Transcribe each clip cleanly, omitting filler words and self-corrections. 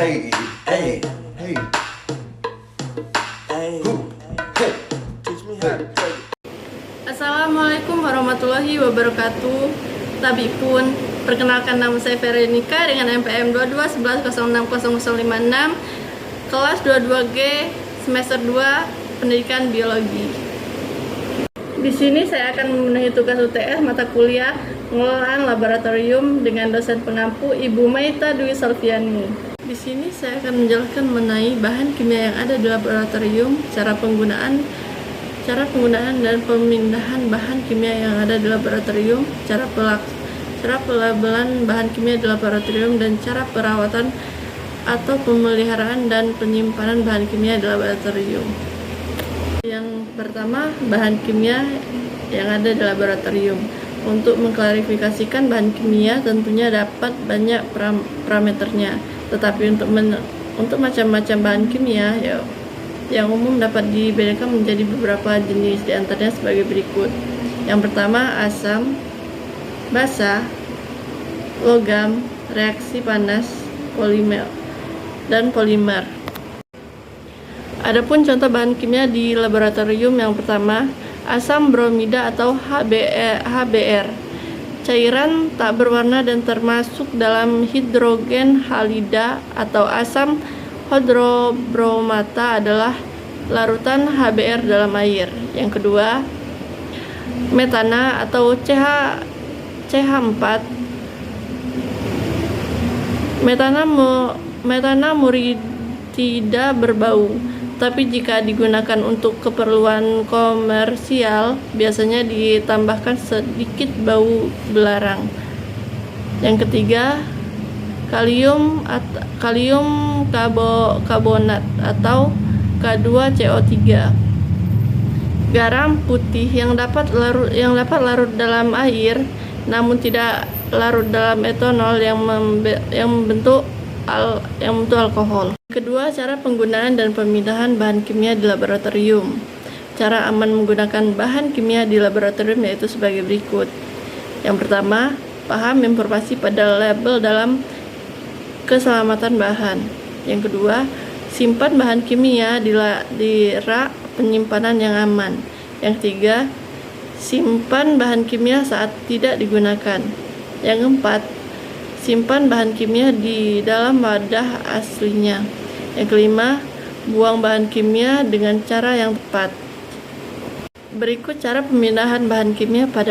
Hey, hey, hey. Assalamualaikum warahmatullahi wabarakatuh. Tabi pun, perkenalkan nama saya Veronica dengan NPM 2211060056, kelas 22G, semester 2, pendidikan biologi. Di sini saya akan memenuhi tugas UTS mata kuliah pengelolaan laboratorium dengan dosen pengampu Ibu Maita Dwi Salviani. Di sini saya akan menjelaskan mengenai bahan kimia yang ada di laboratorium, cara penggunaan dan pemindahan bahan kimia yang ada di laboratorium, cara pelabelan bahan kimia di laboratorium, dan cara perawatan atau pemeliharaan dan penyimpanan bahan kimia di laboratorium. Yang pertama, bahan kimia yang ada di laboratorium. Untuk mengklarifikasikan bahan kimia tentunya dapat banyak parameternya, tetapi untuk macam-macam bahan kimia yang umum dapat dibedakan menjadi beberapa jenis, diantaranya sebagai berikut. Yang pertama, asam, basa, logam, reaksi panas, polimer, dan polimer. Adapun contoh bahan kimia di laboratorium, yang pertama, asam bromida atau HBr, cairan tak berwarna dan termasuk dalam hidrogen halida, atau asam hidrobromata adalah larutan HBr dalam air. Yang kedua, metana atau CH4. Metana tidak berbau, tapi jika digunakan untuk keperluan komersial biasanya ditambahkan sedikit bau belarang. Yang ketiga, kalium karbonat atau K2CO3, garam putih yang dapat larut dalam air namun tidak larut dalam etanol yang membentuk alkohol. Kedua, cara penggunaan dan pemindahan bahan kimia di laboratorium. Cara aman menggunakan bahan kimia di laboratorium yaitu sebagai berikut. Yang pertama, paham informasi pada label dalam keselamatan bahan. Yang kedua, simpan bahan kimia di rak penyimpanan yang aman. Yang ketiga, simpan bahan kimia saat tidak digunakan. Yang keempat, simpan bahan kimia di dalam wadah aslinya. Yang kelima, buang bahan kimia dengan cara yang tepat. Berikut cara pemindahan bahan kimia pada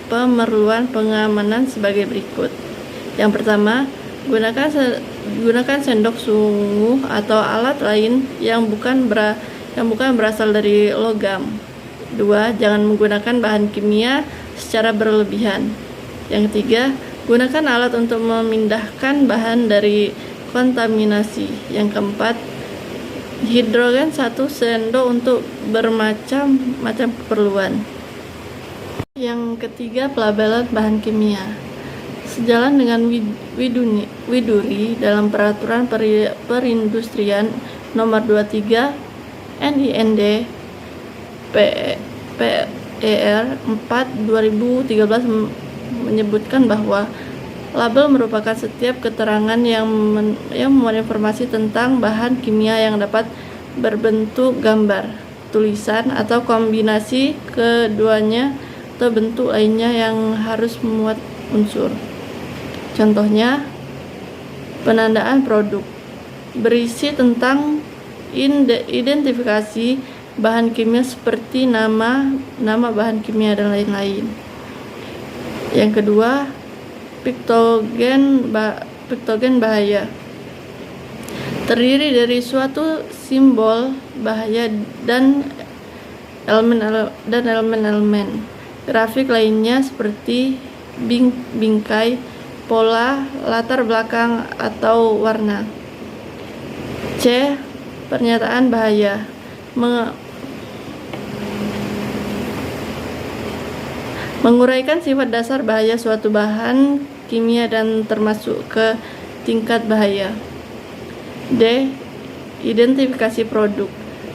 pemerluan pengamanan sebagai berikut. Yang pertama, gunakan sendok sungguh atau alat lain yang bukan berasal dari logam. Dua, jangan menggunakan bahan kimia secara berlebihan. Yang ketiga, gunakan alat untuk memindahkan bahan dari kontaminasi. Yang keempat, hidrogen 1 sendok untuk bermacam-macam keperluan. Yang ketiga, pelabelan bahan kimia. Sejalan dengan Widuri dalam Peraturan Perindustrian Nomor 23 NIND PER 4/2013 menyebutkan bahwa label merupakan setiap keterangan yang memuat informasi tentang bahan kimia yang dapat berbentuk gambar, tulisan, atau kombinasi keduanya atau bentuk lainnya yang harus memuat unsur. Contohnya, penandaan produk berisi tentang identifikasi bahan kimia seperti nama bahan kimia dan lain-lain. Yang kedua, piktogen bahaya. Terdiri dari suatu simbol bahaya dan elemen-elemen. Grafik lainnya seperti bingkai, pola, latar belakang, atau warna. C. Pernyataan bahaya. Menguraikan sifat dasar bahaya suatu bahan kimia dan termasuk ke tingkat bahaya. D. Identifikasi produk.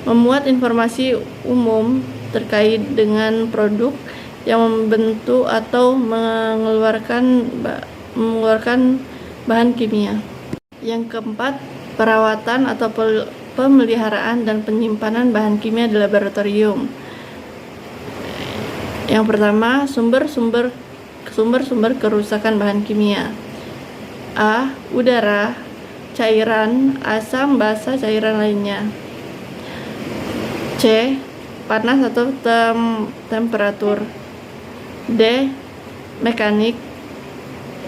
Memuat informasi umum terkait dengan produk yang membentuk atau mengeluarkan bahan kimia. Yang keempat, perawatan atau pemeliharaan dan penyimpanan bahan kimia di laboratorium. Yang pertama, sumber-sumber kerusakan bahan kimia. A. Udara, cairan, asam, basa, cairan lainnya. C. Panas atau temperatur. D. Mekanik.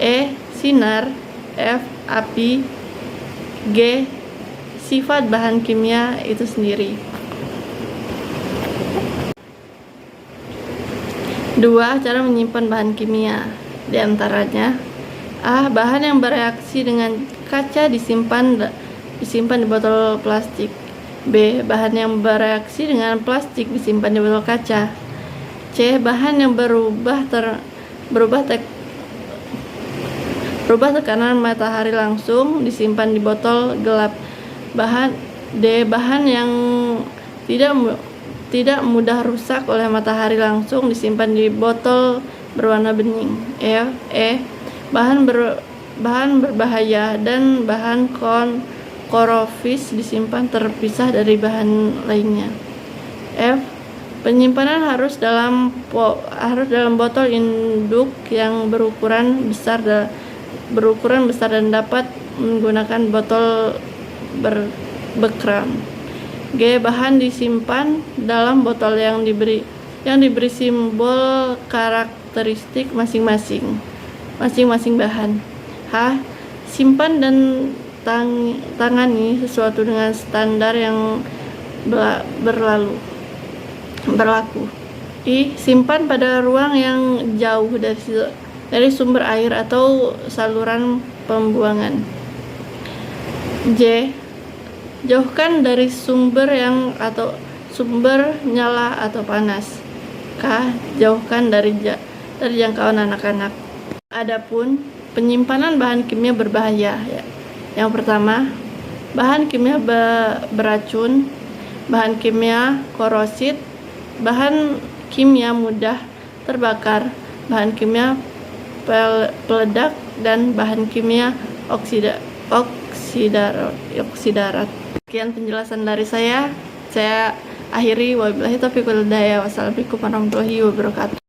E. Sinar. F. Api. G. Sifat bahan kimia itu sendiri. 2. Cara menyimpan bahan kimia. Di antaranya A. Bahan yang bereaksi dengan kaca disimpan di botol plastik. B. Bahan yang bereaksi dengan plastik disimpan di botol kaca. C. Bahan yang berubah tekanan matahari langsung disimpan di botol gelap. D. Bahan yang tidak mudah rusak oleh matahari langsung disimpan di botol berwarna bening. E. Bahan berbahaya dan bahan korofis disimpan terpisah dari bahan lainnya. F. Penyimpanan harus dalam botol induk yang berukuran besar dan dapat menggunakan botol bekeram. G. Bahan disimpan dalam botol yang diberi simbol karakteristik masing-masing bahan. H. Simpan dan tangani sesuatu dengan standar yang berlaku. I. Simpan pada ruang yang jauh dari sumber air atau saluran pembuangan. J. Jauhkan dari sumber nyala atau panas. K. Jauhkan dari jangkauan anak-anak. Adapun penyimpanan bahan kimia berbahaya, ya. Yang pertama, bahan kimia beracun, bahan kimia korosit, bahan kimia mudah terbakar, bahan kimia peledak, dan bahan kimia oksidarat. Sekian penjelasan dari saya akhiri. Wabillahi taufiq wal hidayah. Wassalamualaikum warahmatullahi wabarakatuh.